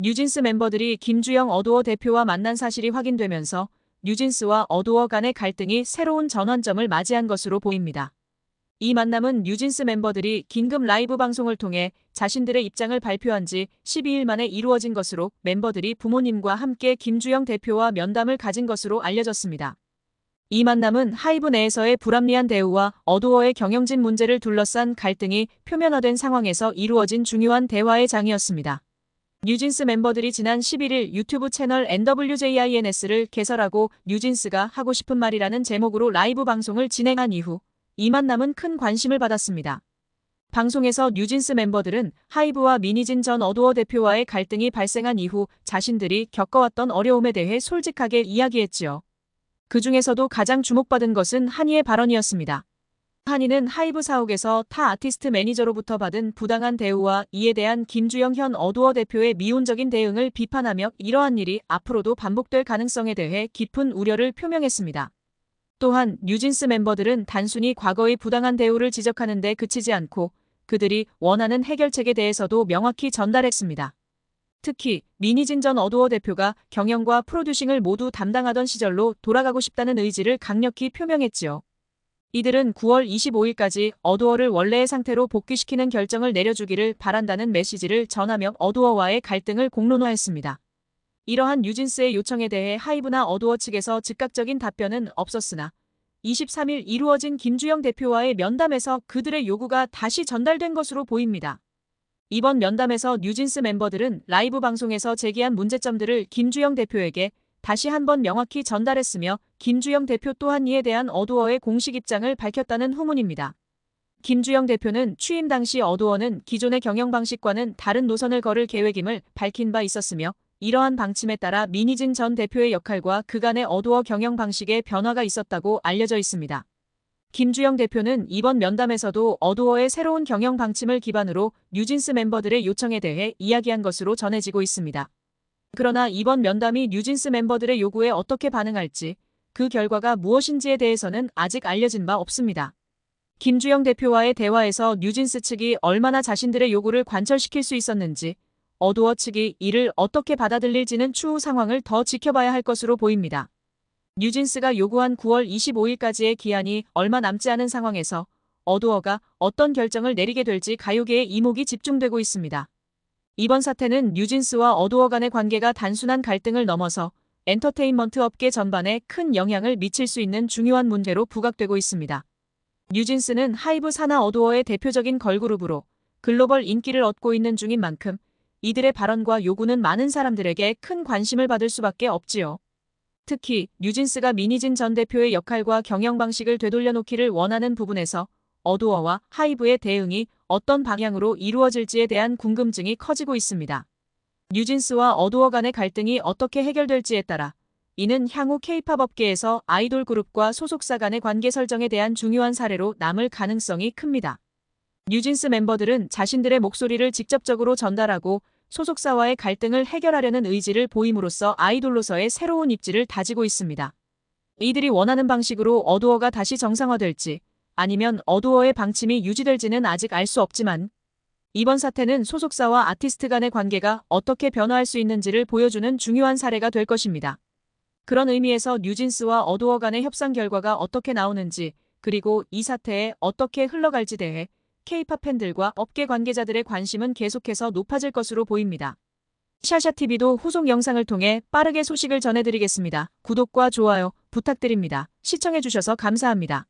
뉴진스 멤버들이 김주영 어두어 대표와 만난 사실이 확인되면서 뉴진스와 어두어 간의 갈등이 새로운 전환점을 맞이한 것으로 보입니다. 이 만남은 뉴진스 멤버들이 긴급 라이브 방송을 통해 자신들의 입장을 발표한 지 12일 만에 이루어진 것으로 멤버들이 부모님과 함께 김주영 대표와 면담을 가진 것으로 알려졌습니다. 이 만남은 하이브 내에서의 불합리한 대우와 어두어의 경영진 문제를 둘러싼 갈등이 표면화된 상황에서 이루어진 중요한 대화의 장이었습니다. 뉴진스 멤버들이 지난 11일 유튜브 채널 NWJINS를 개설하고 뉴진스가 하고 싶은 말이라는 제목으로 라이브 방송을 진행한 이후 이 만남은 큰 관심을 받았습니다. 방송에서 뉴진스 멤버들은 하이브와 민희진 전 어두어 대표와의 갈등이 발생한 이후 자신들이 겪어왔던 어려움에 대해 솔직하게 이야기했지요. 그 중에서도 가장 주목받은 것은 한이의 발언이었습니다. 한이는 하이브 사옥에서 타 아티스트 매니저로부터 받은 부당한 대우와 이에 대한 김주영 현 어두어 대표의 미온적인 대응을 비판하며 이러한 일이 앞으로도 반복될 가능성에 대해 깊은 우려를 표명했습니다. 또한 뉴진스 멤버들은 단순히 과거의 부당한 대우를 지적하는 데 그치지 않고 그들이 원하는 해결책에 대해서도 명확히 전달했습니다. 특히 민희진 전 어두어 대표가 경영과 프로듀싱을 모두 담당하던 시절로 돌아가고 싶다는 의지를 강력히 표명했지요. 이들은 9월 25일까지 어두어를 원래의 상태로 복귀시키는 결정을 내려주기를 바란다는 메시지를 전하며 어두어와의 갈등을 공론화했습니다. 이러한 뉴진스의 요청에 대해 하이브나 어두어 측에서 즉각적인 답변은 없었으나 23일 이루어진 김주영 대표와의 면담에서 그들의 요구가 다시 전달된 것으로 보입니다. 이번 면담에서 뉴진스 멤버들은 라이브 방송에서 제기한 문제점들을 김주영 대표에게 다시 한번 명확히 전달했으며 김주영 대표 또한 이에 대한 어두어의 공식 입장을 밝혔다는 후문입니다. 김주영 대표는 취임 당시 어두어는 기존의 경영 방식과는 다른 노선을 걸을 계획임을 밝힌 바 있었으며 이러한 방침에 따라 민희진 전 대표의 역할과 그간의 어두어 경영 방식에 변화가 있었다고 알려져 있습니다. 김주영 대표는 이번 면담에서도 어두어의 새로운 경영 방침을 기반으로 뉴진스 멤버들의 요청에 대해 이야기한 것으로 전해지고 있습니다. 그러나 이번 면담이 뉴진스 멤버들의 요구에 어떻게 반응할지, 그 결과가 무엇인지에 대해서는 아직 알려진 바 없습니다. 김주영 대표와의 대화에서 뉴진스 측이 얼마나 자신들의 요구를 관철시킬 수 있었는지, 어두어 측이 이를 어떻게 받아들일지는 추후 상황을 더 지켜봐야 할 것으로 보입니다. 뉴진스가 요구한 9월 25일까지의 기한이 얼마 남지 않은 상황에서 어두어가 어떤 결정을 내리게 될지 가요계의 이목이 집중되고 있습니다. 이번 사태는 뉴진스와 어두어 간의 관계가 단순한 갈등을 넘어서 엔터테인먼트 업계 전반에 큰 영향을 미칠 수 있는 중요한 문제로 부각되고 있습니다. 뉴진스는 하이브 산하 어두어의 대표적인 걸그룹으로 글로벌 인기를 얻고 있는 중인 만큼 이들의 발언과 요구는 많은 사람들에게 큰 관심을 받을 수밖에 없지요. 특히 뉴진스가 민희진 전 대표의 역할과 경영 방식을 되돌려놓기를 원하는 부분에서 어두어와 하이브의 대응이 어떤 방향으로 이루어질지에 대한 궁금증이 커지고 있습니다. 뉴진스와 어두어 간의 갈등이 어떻게 해결될지에 따라 이는 향후 K-팝 업계에서 아이돌 그룹과 소속사 간의 관계 설정에 대한 중요한 사례로 남을 가능성이 큽니다. 뉴진스 멤버들은 자신들의 목소리를 직접적으로 전달하고 소속사와의 갈등을 해결하려는 의지를 보임으로써 아이돌로서의 새로운 입지를 다지고 있습니다. 이들이 원하는 방식으로 어두어가 다시 정상화될지 아니면 어두어의 방침이 유지될지는 아직 알 수 없지만 이번 사태는 소속사와 아티스트 간의 관계가 어떻게 변화할 수 있는지를 보여주는 중요한 사례가 될 것입니다. 그런 의미에서 뉴진스와 어두어 간의 협상 결과가 어떻게 나오는지 그리고 이 사태에 어떻게 흘러갈지 대해 K-팝 팬들과 업계 관계자들의 관심은 계속해서 높아질 것으로 보입니다. 샤샤TV도 후속 영상을 통해 빠르게 소식을 전해드리겠습니다. 구독과 좋아요 부탁드립니다. 시청해주셔서 감사합니다.